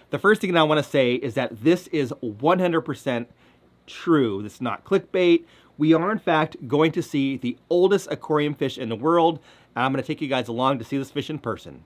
The first thing I want to say is that this is 100% true. This is not clickbait. We are, in fact, going to see the oldest aquarium fish in the world. I'm going to take you guys along to see this fish in person.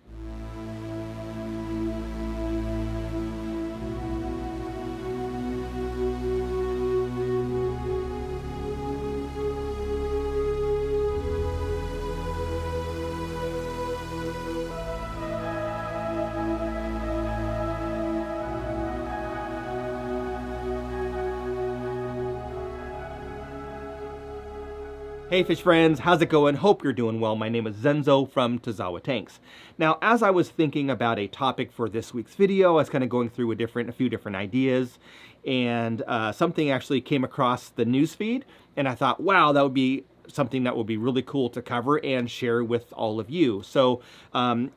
Hey fish friends, how's it going? Hope you're doing well. My name is Zenzo from Tazawa Tanks. Now, as I was thinking about a topic for this week's video, I was kind of going through a few different ideas, and something actually came across the newsfeed, and I thought, wow, that would be something that would be really cool to cover and share with all of you. So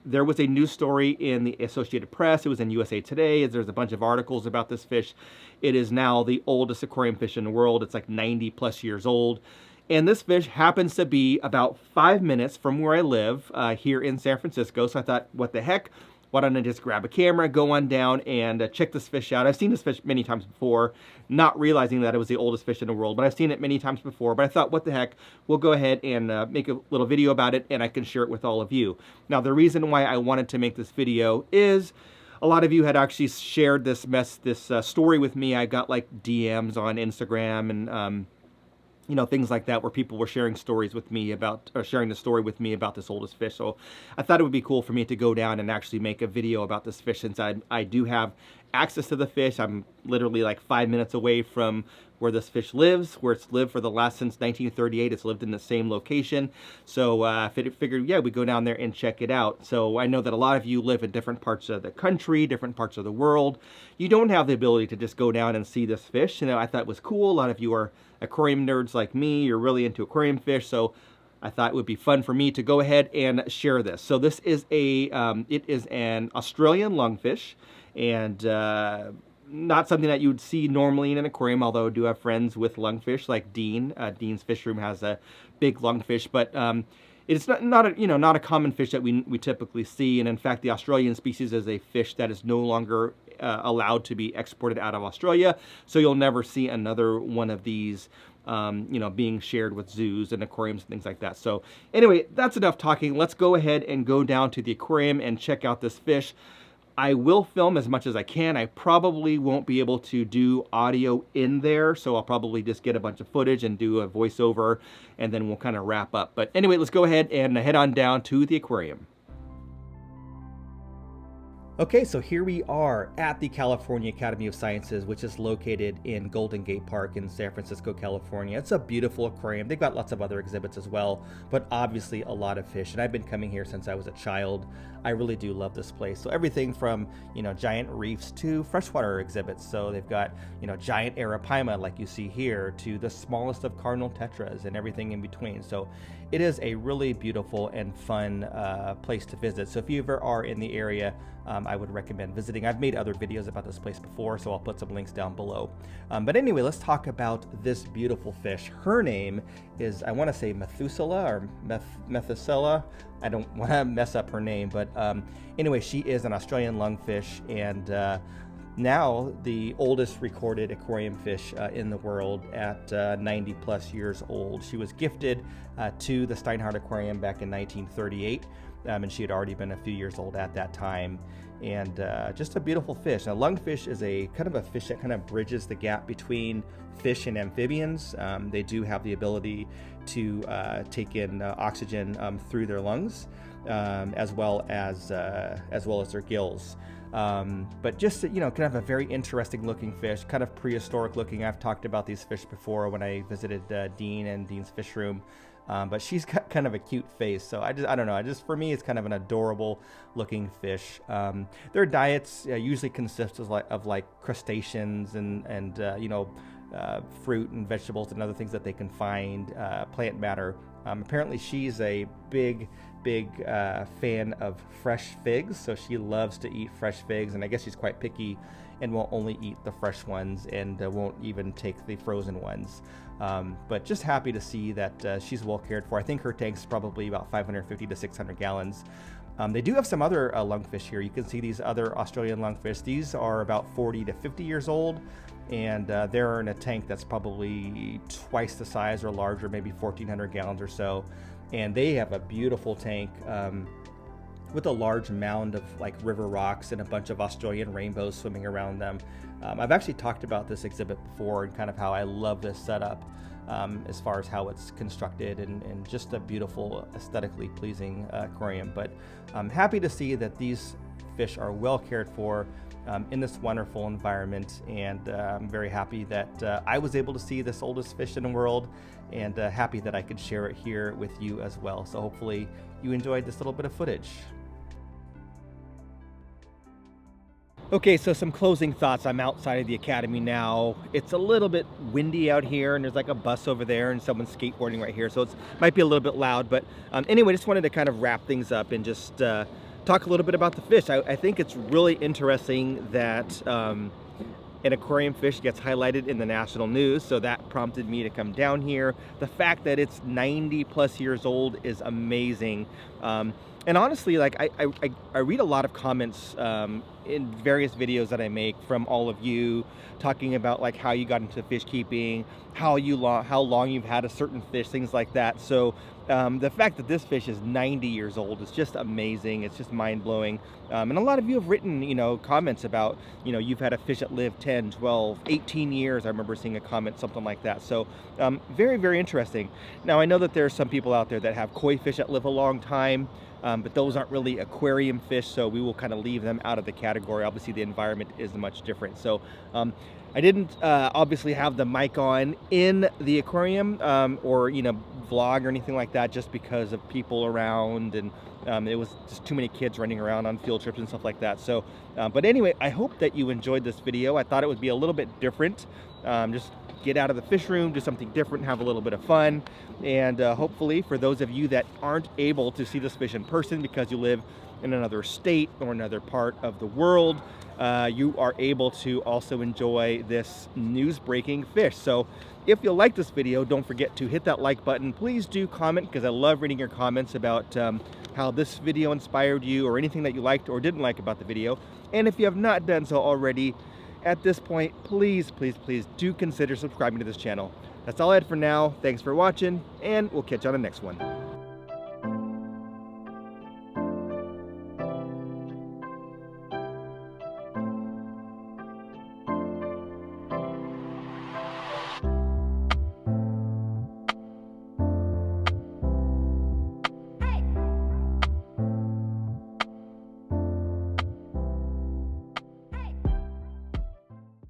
there was a news story in the Associated Press. It was in USA Today. There's a bunch of articles about this fish. It is now the oldest aquarium fish in the world. It's like 90 plus years old. And this fish happens to be about 5 minutes from where I live here in San Francisco. So I thought, what the heck? Why don't I just grab a camera, go on down and check this fish out. I've seen this fish many times before, not realizing that it was the oldest fish in the world, but I've seen it many times before. But I thought, what the heck? We'll go ahead and make a little video about it, and I can share it with all of you. Now, the reason why I wanted to make this video is a lot of you had actually shared this story with me. I got like DMs on Instagram and you know, things like that, where people were sharing stories with me about, or sharing the story with me about this oldest fish. So I thought it would be cool for me to go down and actually make a video about this fish, since I do have access to the fish. I'm literally like 5 minutes away from where this fish lives, where it's lived for the last since 1938. It's lived in the same location. So I figured, yeah, we go down there and check it out. So I know that a lot of you live in different parts of the country, different parts of the world. You don't have the ability to just go down and see this fish. You know, I thought it was cool. A lot of you are aquarium nerds like me. You're really into aquarium fish. So I thought it would be fun for me to go ahead and share this. So this is it is an Australian lungfish, and not something that you would see normally in an aquarium, although I do have friends with lungfish like Dean. Dean's Fish Room has a big lungfish, but it's not a common fish that we typically see. And in fact, the Australian species is a fish that is no longer allowed to be exported out of Australia. So you'll never see another one of these being shared with zoos and aquariums and things like that. So anyway, that's enough talking. Let's go ahead and go down to the aquarium and check out this fish. I will film as much as I can. I probably won't be able to do audio in there, so I'll probably just get a bunch of footage and do a voiceover, and then we'll kind of wrap up. But anyway, let's go ahead and head on down to the aquarium. Okay, so here we are at the California Academy of Sciences, which is located in Golden Gate Park in San Francisco, California. It's a beautiful aquarium. They've got lots of other exhibits as well, but obviously a lot of fish. And I've been coming here since I was a child. I really do love this place. So everything from, giant reefs to freshwater exhibits. So they've got, giant arapaima like you see here, to the smallest of cardinal tetras and everything in between. So it is a really beautiful and fun place to visit. So if you ever are in the area, I would recommend visiting. I've made other videos about this place before, so I'll put some links down below. But anyway, let's talk about this beautiful fish. Her name is, I want to say Methuselah or Methuselah. I don't want to mess up her name, but anyway, she is an Australian lungfish, and now the oldest recorded aquarium fish in the world at 90 plus years old. She was gifted to the Steinhardt Aquarium back in 1938. And she had already been a few years old at that time, and just a beautiful fish. Now, lungfish is a kind of a fish that kind of bridges the gap between fish and amphibians. They do have the ability to take in oxygen through their lungs, as well as their gills. But just, kind of a very interesting looking fish, kind of prehistoric looking. I've talked about these fish before when I visited Dean and Dean's Fish Room. But she's got kind of a cute face, so I don't know. For me, it's kind of an adorable looking fish. Their diets usually consist of crustaceans and fruit and vegetables and other things that they can find, plant matter. Apparently, she's a big fan of fresh figs, so she loves to eat fresh figs, and I guess she's quite picky and will only eat the fresh ones and won't even take the frozen ones. But just happy to see that she's well cared for. I think her tank's probably about 550 to 600 gallons. They do have some other lungfish here. You can see these other Australian lungfish. These are about 40 to 50 years old, and they're in a tank that's probably twice the size or larger, maybe 1,400 gallons or so. And they have a beautiful tank with a large mound of like river rocks and a bunch of Australian rainbows swimming around them. I've actually talked about this exhibit before and kind of how I love this setup. As far as how it's constructed and just a beautiful, aesthetically pleasing aquarium. But I'm happy to see that these fish are well cared for in this wonderful environment, and I'm very happy that I was able to see this oldest fish in the world, and happy that I could share it here with you as well. So hopefully you enjoyed this little bit of footage. Okay, so some closing thoughts. I'm outside of the academy now. It's a little bit windy out here, and there's like a bus over there and someone's skateboarding right here, so it might be a little bit loud. But anyway, just wanted to kind of wrap things up and just talk a little bit about the fish. I think it's really interesting that an aquarium fish gets highlighted in the national news, so that prompted me to come down here. The fact that it's 90 plus years old is amazing. And honestly, like I read a lot of comments in various videos that I make from all of you talking about like how you got into fish keeping, how long you've had a certain fish, things like that. So the fact that this fish is 90 years old is just amazing. It's just mind-blowing. And a lot of you have written, comments about, you've had a fish that lived 10, 12, 18 years. I remember seeing a comment, something like that. So very, very interesting. Now, I know that there are some people out there that have koi fish that live a long time. But those aren't really aquarium fish, so we will kind of leave them out of the category. Obviously, the environment is much different. So I didn't obviously have the mic on in the aquarium or, vlog or anything like that, just because of people around, and it was just too many kids running around on field trips and stuff like that. So, but anyway, I hope that you enjoyed this video. I thought it would be a little bit different. Just get out of the fish room, do something different, have a little bit of fun. And hopefully for those of you that aren't able to see this fish in person because you live in another state or another part of the world, you are able to also enjoy this news-breaking fish. So if you like this video, don't forget to hit that like button. Please do comment, because I love reading your comments about how this video inspired you or anything that you liked or didn't like about the video. And if you have not done so already, at this point, please, please, please do consider subscribing to this channel. That's all I had for now. Thanks for watching, and we'll catch you on the next one.